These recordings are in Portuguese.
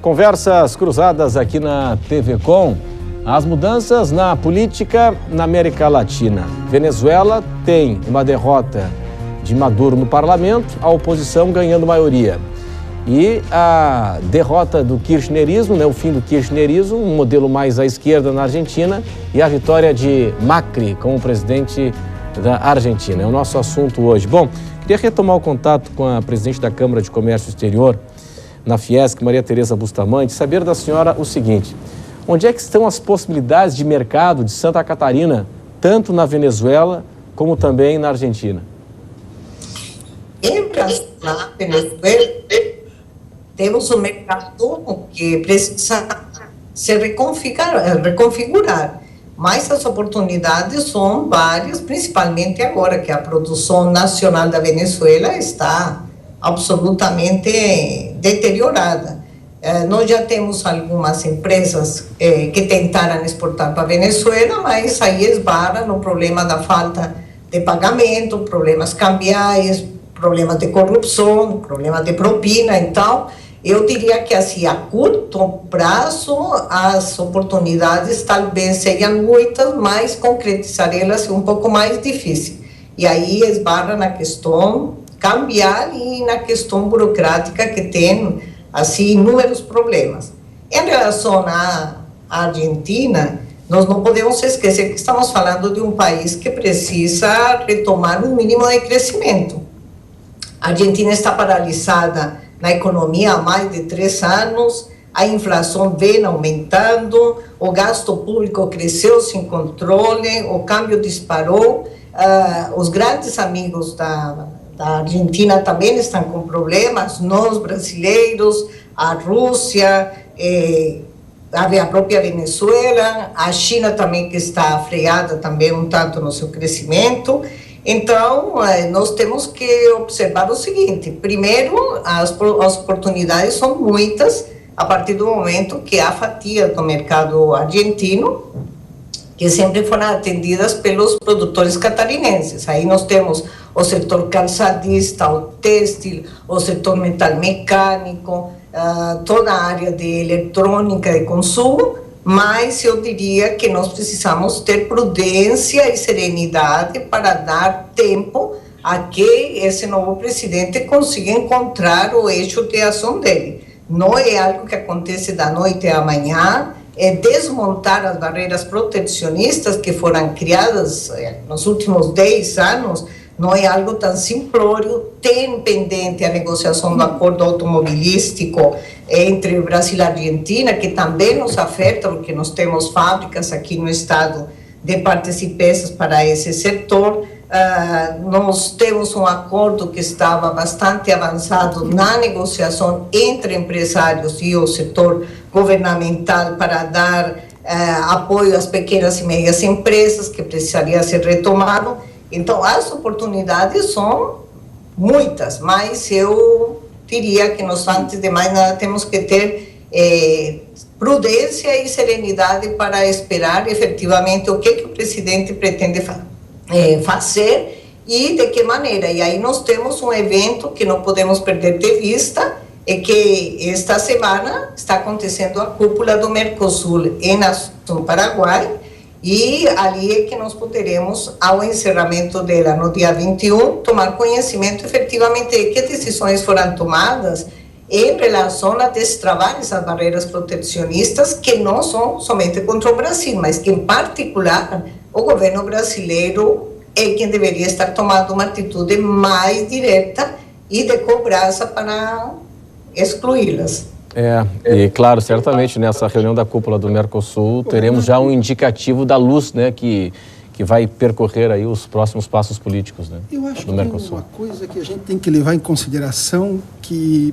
Conversas cruzadas aqui na TV Com. As mudanças na política na América Latina. Venezuela tem uma derrota de Maduro no parlamento, a oposição ganhando maioria. E a derrota do kirchnerismo, o fim do kirchnerismo, um modelo mais à esquerda na Argentina, e a vitória de Macri como presidente da Argentina. É o nosso assunto hoje. Bom, queria retomar o contato com a presidente da Câmara de Comércio Exterior, na Fiesc, Maria Tereza Bustamante, saber da senhora o seguinte: onde é que estão as possibilidades de mercado de Santa Catarina, tanto na Venezuela como também na Argentina? Na Venezuela, temos um mercado que precisa se reconfigurar, mas as oportunidades são várias, principalmente agora que a produção nacional da Venezuela está absolutamente deteriorada. Nós já temos algumas empresas que tentaram exportar para a Venezuela, mas aí esbarra no problema da falta de pagamento, problemas cambiais, problemas de corrupção, problemas de propina. Então, eu diria que assim, a curto prazo, as oportunidades talvez sejam muitas, mas concretizá-las é um pouco mais difícil. E aí esbarra na questão cambial e na questão burocrática, que tem assim inúmeros problemas. Em relação à Argentina, nós não podemos esquecer que estamos falando de um país que precisa retomar um mínimo de crescimento. A Argentina está paralisada na economia há mais de 3 anos, a inflação vem aumentando, o gasto público cresceu sem controle, o câmbio disparou, os grandes amigos da Argentina também estão com problemas, nós brasileiros, a Rússia, a própria Venezuela, a China também, que está freada também um tanto no seu crescimento. Então, nós temos que observar o seguinte: primeiro, as oportunidades são muitas a partir do momento que há fatia do mercado argentino que sempre foram atendidas pelos produtores catarinenses. Aí nós temos o setor calçadista, o têxtil, o setor metal mecânico, toda a área de eletrônica de consumo, mas eu diria que nós precisamos ter prudência e serenidade para dar tempo a que esse novo presidente consiga encontrar o eixo de ação dele. Não é algo que acontece da noite à manhã, é desmontar as barreiras protecionistas que foram criadas nos últimos 10 anos, não é algo tão simplório. Tem pendente a negociação do acordo automobilístico entre o Brasil e a Argentina, que também nos afeta, porque nós temos fábricas aqui no estado de partes e peças para esse setor. Nós temos um acordo que estava bastante avançado na negociação entre empresários e o setor governamental para dar apoio às pequenas e médias empresas, que precisaria ser retomado. Então, as oportunidades são muitas, mas eu diria que nós, antes de mais nada, temos que ter prudência e serenidade para esperar efetivamente o que o presidente pretende fazer e de que maneira. E aí nós temos um evento que não podemos perder de vista, é que esta semana está acontecendo a cúpula do Mercosul no Paraguai, e ali é que nós poderemos, ao encerramento dela no dia 21, tomar conhecimento efetivamente de que decisões foram tomadas em relação a destravar essas barreiras protecionistas, que não são somente contra o Brasil, mas que, em particular, o governo brasileiro é quem deveria estar tomando uma atitude mais direta e de cobrança para excluí-las. E claro, certamente nessa reunião da cúpula do Mercosul teremos já um indicativo da luz, que vai percorrer aí os próximos passos políticos, Eu acho do que Mercosul. uma coisa que a gente tem que levar em consideração, que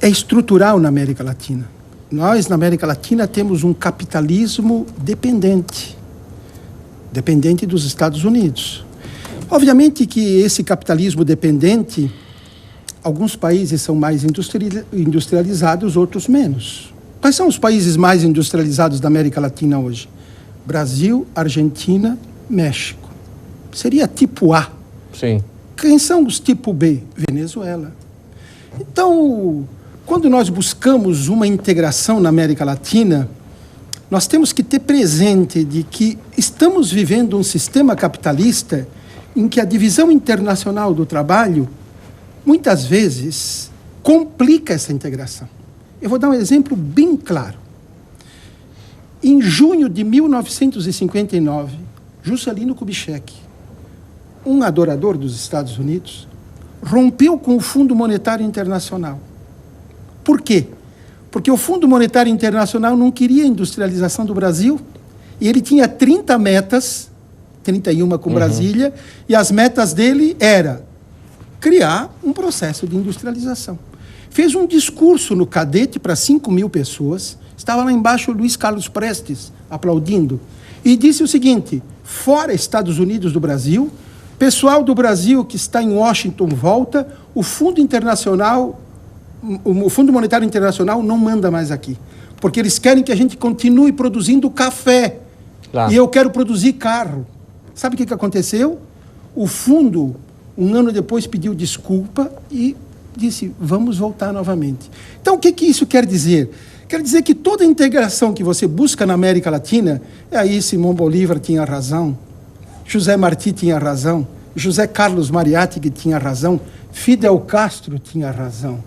é estrutural na América Latina. Nós, na América Latina, temos um capitalismo dependente dos Estados Unidos. Obviamente que esse capitalismo dependente, alguns países são mais industrializados, outros menos. Quais são os países mais industrializados da América Latina hoje? Brasil, Argentina, México. Seria tipo A. Sim. Quem são os tipo B? Venezuela. Então, quando nós buscamos uma integração na América Latina, nós temos que ter presente de que estamos vivendo um sistema capitalista em que a divisão internacional do trabalho, muitas vezes, complica essa integração. Eu vou dar um exemplo bem claro. Em junho de 1959, Juscelino Kubitschek, um adorador dos Estados Unidos, rompeu com o Fundo Monetário Internacional. Por quê? Porque o Fundo Monetário Internacional não queria a industrialização do Brasil e ele tinha 30 metas, 31 com Brasília, e as metas dele era criar um processo de industrialização. Fez um discurso no Cadete para 5.000 pessoas, estava lá embaixo o Luiz Carlos Prestes aplaudindo, e disse o seguinte: fora Estados Unidos do Brasil, pessoal do Brasil que está em Washington volta, o Fundo Monetário Internacional não manda mais aqui, porque eles querem que a gente continue produzindo café, e eu quero produzir carro. Sabe o que aconteceu? O fundo, um ano depois, pediu desculpa e disse, vamos voltar novamente. Então, o que isso quer dizer? Quer dizer que toda a integração que você busca na América Latina, e aí Simão Bolívar tinha razão, José Martí tinha razão, José Carlos Mariátegui tinha razão, Fidel Castro tinha razão.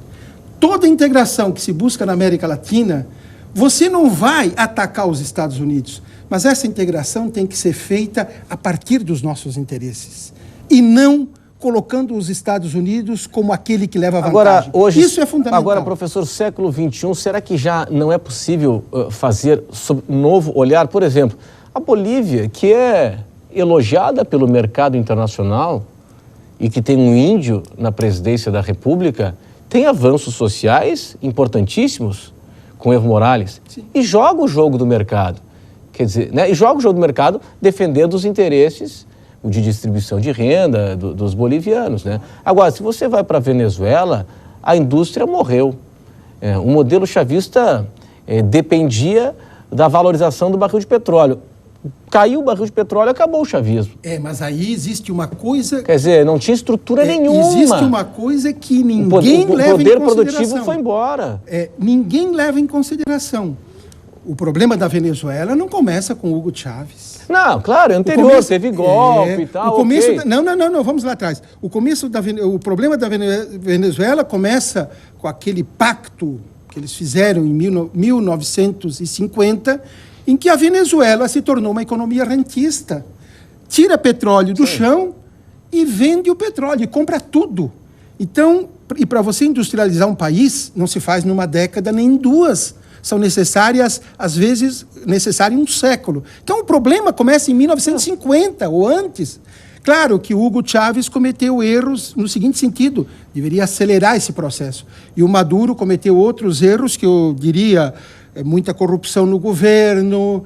Toda a integração que se busca na América Latina, você não vai atacar os Estados Unidos, mas essa integração tem que ser feita a partir dos nossos interesses, e não colocando os Estados Unidos como aquele que leva vantagem. Agora, hoje, isso é fundamental. Agora, professor, século XXI, será que já não é possível fazer sob um novo olhar? Por exemplo, a Bolívia, que é elogiada pelo mercado internacional e que tem um índio na presidência da República, tem avanços sociais importantíssimos com Evo Morales. Sim. E joga o jogo do mercado. Quer dizer, né? E joga o jogo do mercado defendendo os interesses de distribuição de renda dos bolivianos, né? Agora, se você vai para a Venezuela, a indústria morreu. O modelo chavista dependia da valorização do barril de petróleo. Caiu o barril de petróleo, acabou o chavismo. Mas aí existe uma coisa... Quer dizer, não tinha estrutura nenhuma. Existe uma coisa que ninguém leva em consideração. O poder produtivo foi embora. Ninguém leva em consideração. O problema da Venezuela não começa com Hugo Chávez. Não, claro, é anterior, teve golpe e tal. Não, vamos lá atrás. O problema da Venezuela começa com aquele pacto que eles fizeram em 1950, em que a Venezuela se tornou uma economia rentista. Tira petróleo do chão e vende o petróleo, e compra tudo. Então, e para você industrializar um país, não se faz numa década nem em duas. São necessárias, às vezes, um século. Então, o problema começa em 1950 ou antes. Claro que Hugo Chávez cometeu erros no seguinte sentido, deveria acelerar esse processo. E o Maduro cometeu outros erros que eu diria, muita corrupção no governo,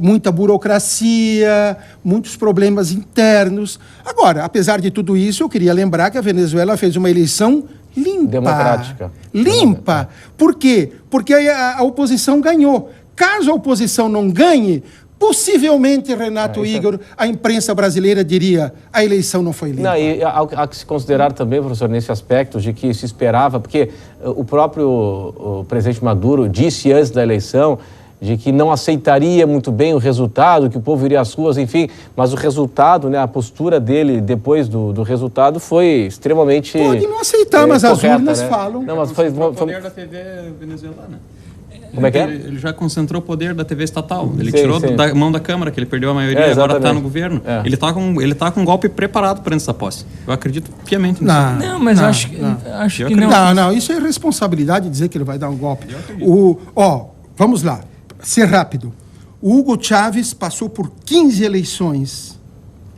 muita burocracia, muitos problemas internos. Agora, apesar de tudo isso, eu queria lembrar que a Venezuela fez uma eleição limpa. Democrática. Limpa. Por quê? Porque a oposição ganhou. Caso a oposição não ganhe, possivelmente, Renato Igor, a imprensa brasileira diria a eleição não foi limpa. Não, e há que se considerar também, professor, nesse aspecto de que se esperava, porque o próprio presidente Maduro disse antes da eleição de que não aceitaria muito bem o resultado, que o povo iria às ruas, enfim, mas o resultado, né, a postura dele depois do resultado foi extremamente... Pode não aceitar, mas correta, as urnas falam. Não, mas foi o poder da TV venezuelana. Como é que é? Ele já concentrou o poder da TV estatal. Ele tirou da mão da Câmara, que ele perdeu a maioria e agora está no governo. Ele está com um golpe preparado para essa posse. Eu acredito piamente nisso. Não, mas acho que não. Não, isso é irresponsabilidade dizer que ele vai dar um golpe. Vamos lá. Ser rápido. O Hugo Chávez passou por 15 eleições.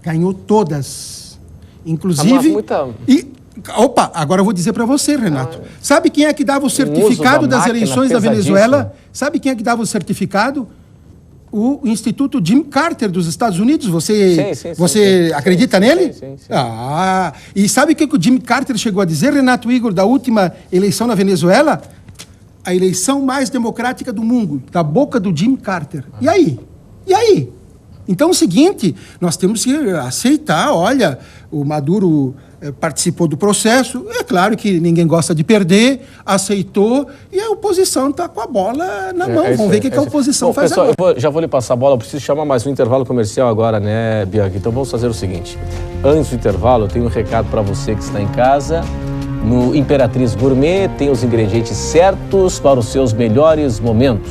Ganhou todas. Inclusive... agora eu vou dizer para você, Renato. Sabe quem é que dava o certificado das eleições da Venezuela? Sabe quem é que dava o certificado? O Instituto Jim Carter dos Estados Unidos. Você acredita nele? Sim. E sabe o que o Jim Carter chegou a dizer, Renato Igor, da última eleição na Venezuela? A eleição mais democrática do mundo, da boca do Jim Carter. E aí? Então é o seguinte, nós temos que aceitar, olha, o Maduro participou do processo. É claro que ninguém gosta de perder, aceitou, e a oposição está com a bola na mão. Vamos ver o que a oposição faz pessoal, agora. Já vou lhe passar a bola, eu preciso chamar mais um intervalo comercial agora, né, Bianca? Então vamos fazer o seguinte. Antes do intervalo, eu tenho um recado para você que está em casa. No Imperatriz Gourmet tem os ingredientes certos para os seus melhores momentos.